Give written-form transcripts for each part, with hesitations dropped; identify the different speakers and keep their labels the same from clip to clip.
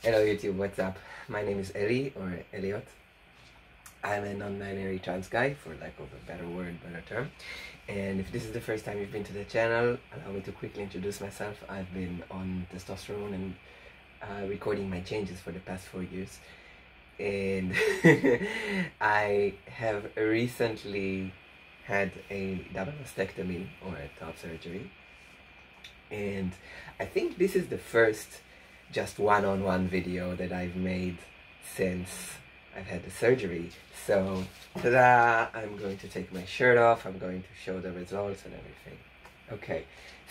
Speaker 1: Hello YouTube, what's up? My name is Eli, or Elliot. I'm a non-binary trans guy, for lack of a better word, better term. And if this is the first time you've been to the channel, allow me to quickly introduce myself. I've been on testosterone and recording my changes for the past 4 years. And I have recently had a double mastectomy, or a top surgery. And I think this is the first just one-on-one video that I've made since I've had the surgery. So, ta-da! I'm going to take my shirt off, I'm going to show the results and everything. Okay,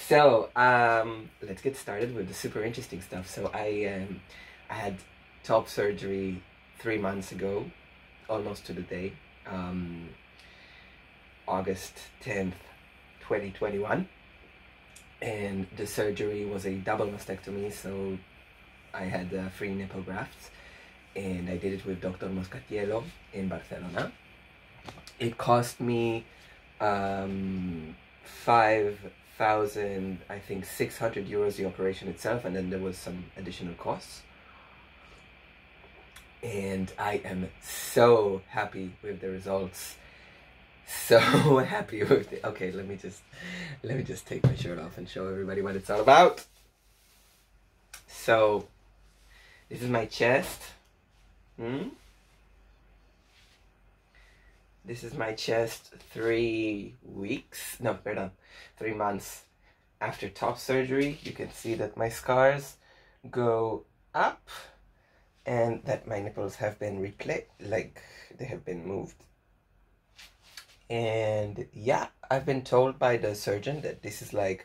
Speaker 1: so let's get started with the super interesting stuff. So I had top surgery 3 months ago, almost to the day, August 10th, 2021. And the surgery was a double mastectomy, so I had 3 nipple grafts, and I did it with Dr. Moscatiello in Barcelona. It cost me 5,000, I think 600 euros the operation itself, and then there was some additional costs. And I am so happy with the results. So happy with it. Okay, let me just take my shirt off and show everybody what it's all about. So this is my chest. This is my chest 3 months after top surgery. You can see that my scars go up and that my nipples have been replaced, like they have been moved. And yeah, I've been told by the surgeon that this is like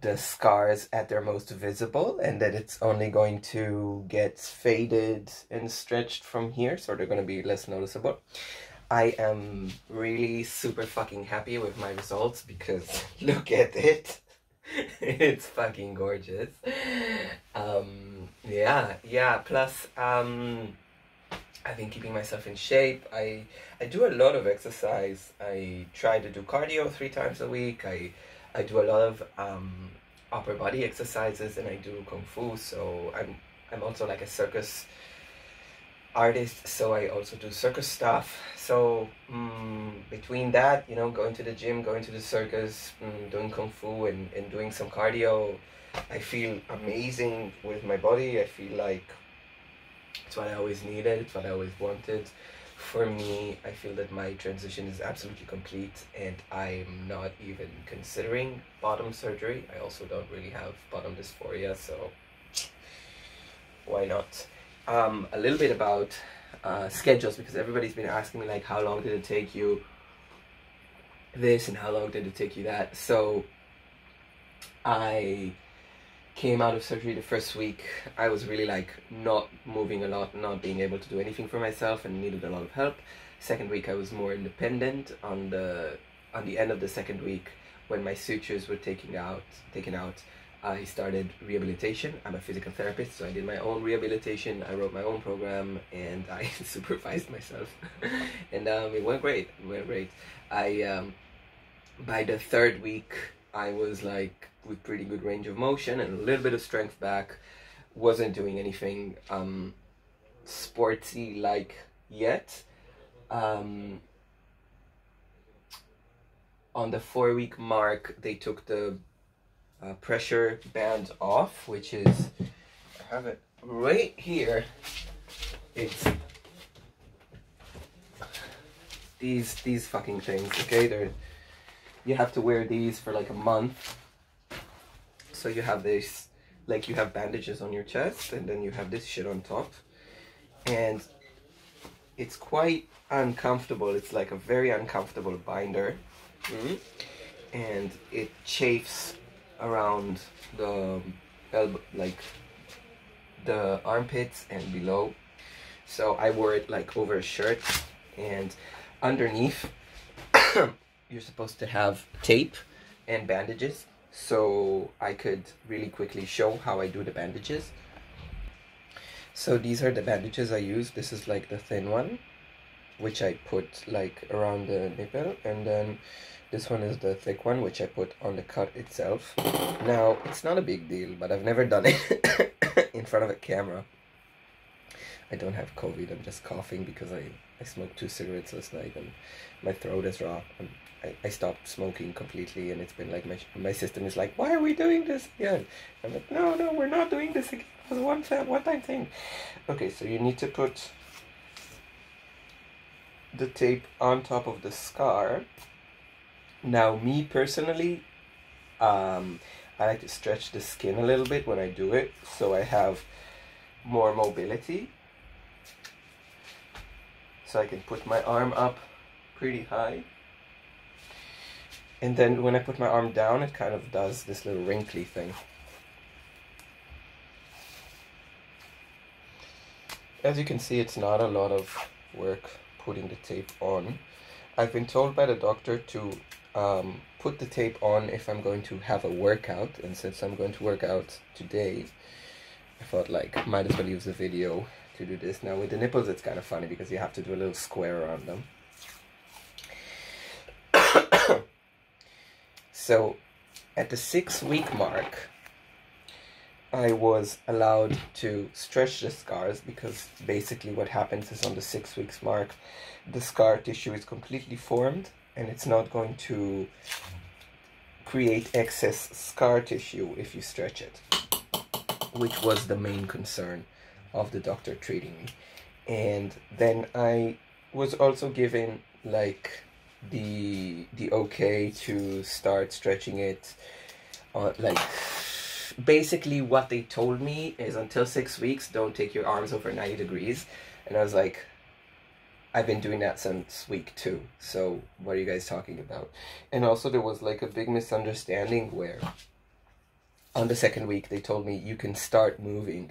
Speaker 1: the scars at their most visible, and that it's only going to get faded and stretched from here, so they're going to be less noticeable. I am really super fucking happy with my results because look at it. It's fucking gorgeous. Yeah, plus I've been keeping myself in shape. I do a lot of exercise. I try to do cardio 3 times a week. I do a lot of upper body exercises, and I do kung fu. So I'm also like a circus artist, so I also do circus stuff. So between that, you know, going to the gym, going to the circus, doing kung fu, and doing some cardio, I feel amazing with my body. I feel like it's what I always needed, it's what I always wanted. For me, I feel that my transition is absolutely complete, and I'm not even considering bottom surgery. I also don't really have bottom dysphoria, so why not? A little bit about schedules, because everybody's been asking me like, how long did it take you this and how long did it take you that? So I came out of surgery the first week. I was really like not moving a lot, not being able to do anything for myself, and needed a lot of help. Second week I was more independent. On the end of the second week, when my sutures were taken out, I started rehabilitation. I'm a physical therapist, so I did my own rehabilitation. I wrote my own program, and I supervised myself. And it went great. By the third week, I was like with pretty good range of motion and a little bit of strength back. Wasn't doing anything sporty like yet. On the 4-week mark, they took the pressure band off, which is, I have it right here. It's these fucking things, okay? You have to wear these for like a month. So you have this, like you have bandages on your chest, and then you have this shit on top. And it's quite uncomfortable. It's like a very uncomfortable binder. And it chafes around the elbow, like the armpits and below. So I wore it like over a shirt, and underneath you're supposed to have tape and bandages, so I could really quickly show how I do the bandages. So these are the bandages I use. This is like the thin one, which I put like around the nipple, and then this one is the thick one, which I put on the cut itself. Now, it's not a big deal, but I've never done it in front of a camera. I don't have COVID. I'm just coughing because I smoked 2 cigarettes last night and my throat is raw. I stopped smoking completely, and it's been like my system is like, why are we doing this again? I'm like, no, we're not doing this again. It was one time thing. Okay, so you need to put the tape on top of the scar. Now, me personally, I like to stretch the skin a little bit when I do it, so I have more mobility. So I can put my arm up pretty high. And then when I put my arm down, it kind of does this little wrinkly thing. As you can see, it's not a lot of work putting the tape on. I've been told by the doctor to put the tape on if I'm going to have a workout, and since I'm going to work out today, I thought like might as well use the video to do this. Now with the nipples it's kind of funny because you have to do a little square around them. So at the 6-week mark, I was allowed to stretch the scars, because basically what happens is on the 6 weeks mark, the scar tissue is completely formed and it's not going to create excess scar tissue if you stretch it, which was the main concern of the doctor treating me. And then I was also given like the okay to start stretching it, like basically what they told me is until 6 weeks don't take your arms over 90 degrees, and I was like, I've been doing that since week 2, so what are you guys talking about? And also there was like a big misunderstanding where on the 2nd week they told me you can start moving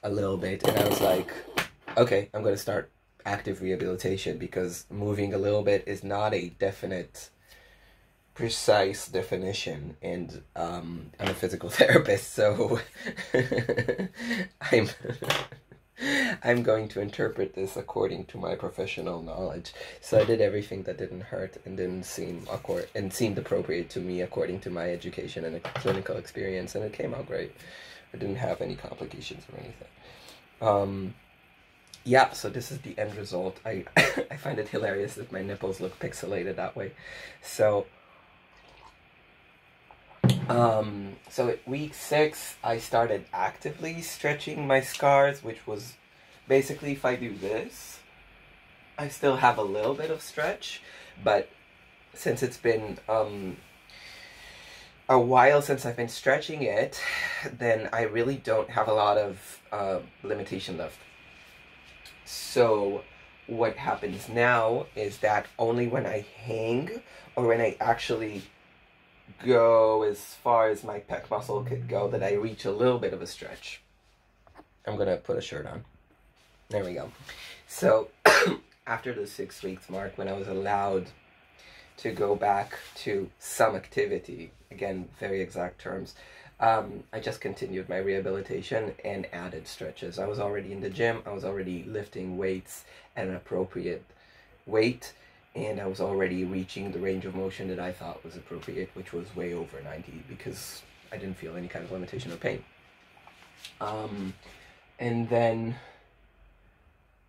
Speaker 1: a little bit, and I was like, okay, I'm gonna start active rehabilitation, because moving a little bit is not a definite, precise definition, and I'm a physical therapist, so I'm going to interpret this according to my professional knowledge. So I did everything that didn't hurt and didn't seem awkward and seemed appropriate to me according to my education and clinical experience, and it came out great. I didn't have any complications or anything. Yeah, so this is the end result. I find it hilarious that my nipples look pixelated that way. So at week 6, I started actively stretching my scars, which was basically if I do this, I still have a little bit of stretch, but since it's been a while since I've been stretching it, then I really don't have a lot of limitation left. So what happens now is that only when I hang, or when I actually go as far as my pec muscle could go, that I reach a little bit of a stretch. I'm gonna put a shirt on. There we go. So after the 6 weeks mark, when I was allowed to go back to some activity, again, very exact terms, I just continued my rehabilitation and added stretches. I was already in the gym, I was already lifting weights at an appropriate weight, and I was already reaching the range of motion that I thought was appropriate, which was way over 90, because I didn't feel any kind of limitation or pain. And then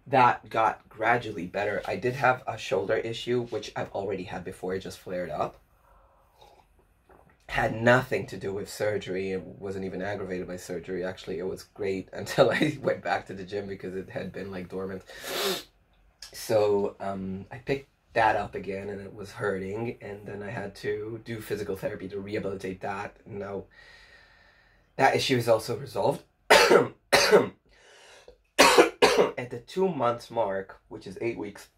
Speaker 1: that got gradually better. I did have a shoulder issue, which I've already had before, it just flared up. Had nothing to do with surgery, it wasn't even aggravated by surgery. Actually, it was great until I went back to the gym, because it had been like dormant. So I picked that up again, and it was hurting, and then I had to do physical therapy to rehabilitate that. Now that issue is also resolved. At the 2 months mark, which is 8 weeks,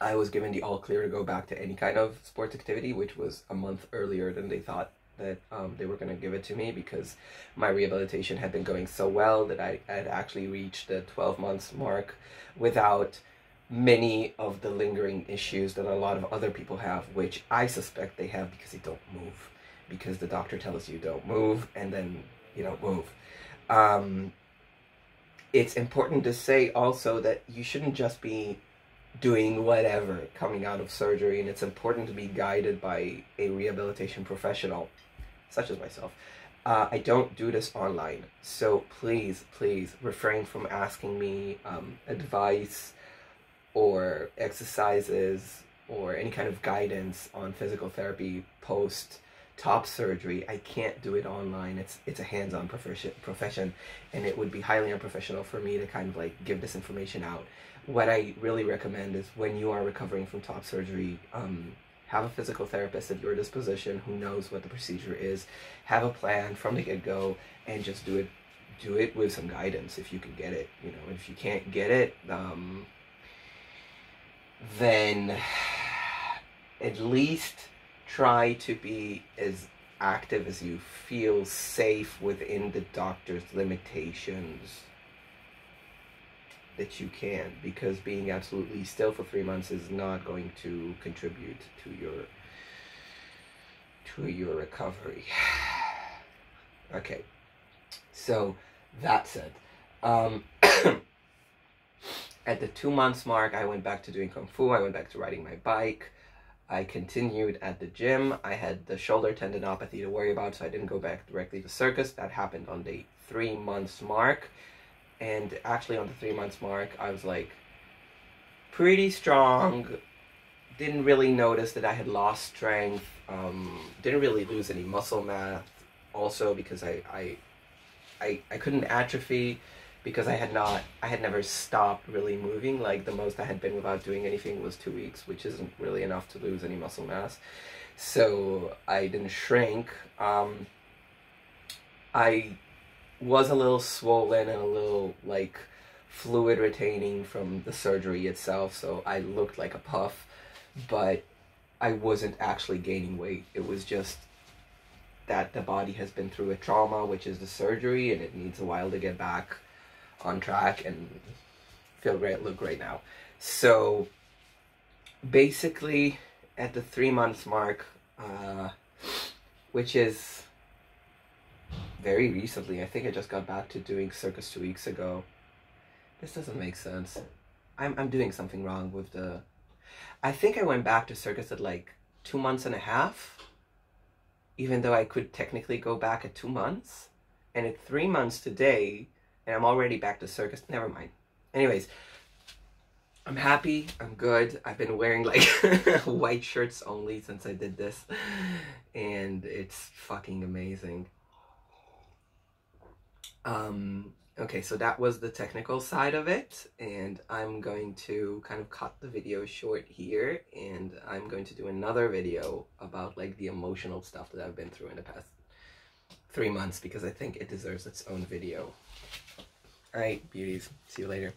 Speaker 1: I was given the all clear to go back to any kind of sports activity, which was a month earlier than they thought that they were going to give it to me, because my rehabilitation had been going so well that I had actually reached the 12 months mark without many of the lingering issues that a lot of other people have, which I suspect they have because they don't move, because the doctor tells you don't move, and then you don't move. It's important to say also that you shouldn't just be doing whatever coming out of surgery, and it's important to be guided by a rehabilitation professional, such as myself, I don't do this online, so please, please refrain from asking me advice or exercises or any kind of guidance on physical therapy post top surgery. I can't do it online. It's a hands-on profession, and it would be highly unprofessional for me to kind of like give this information out. What I really recommend is when you are recovering from top surgery, have a physical therapist at your disposition who knows what the procedure is. Have a plan from the get-go and just do it with some guidance if you can get it. You know, if you can't get it, then at least try to be as active as you feel safe within the doctor's limitations that you can, because being absolutely still for 3 months is not going to contribute to your recovery. Okay, so that said, at the 2 months mark, I went back to doing Kung Fu. I went back to riding my bike. I continued at the gym. I had the shoulder tendinopathy to worry about, so I didn't go back directly to circus. That happened on the 3 months mark. And actually on the 3 months mark, I was like pretty strong. Didn't really notice that I had lost strength. Didn't really lose any muscle mass. Also because I couldn't atrophy because I had never stopped really moving. Like the most I had been without doing anything was 2 weeks, which isn't really enough to lose any muscle mass. So I didn't shrink. I was a little swollen and a little like fluid retaining from the surgery itself, so I looked like a puff, but I wasn't actually gaining weight. It was just that the body has been through a trauma, which is the surgery, and it needs a while to get back on track and feel great, look great now. So basically at the 3 months mark, which is very recently, I think I just got back to doing circus 2 weeks ago. This doesn't make sense. I'm doing something wrong with the... I think I went back to circus at like 2 months and a half, even though I could technically go back at 2 months. And at 3 months today, and I'm already back to circus. Never mind. Anyways, I'm happy. I'm good. I've been wearing like white shirts only since I did this, and it's fucking amazing. Okay, so that was the technical side of it, and I'm going to kind of cut the video short here, and I'm going to do another video about like the emotional stuff that I've been through in the past 3 months, because I think it deserves its own video. Alright, beauties. See you later.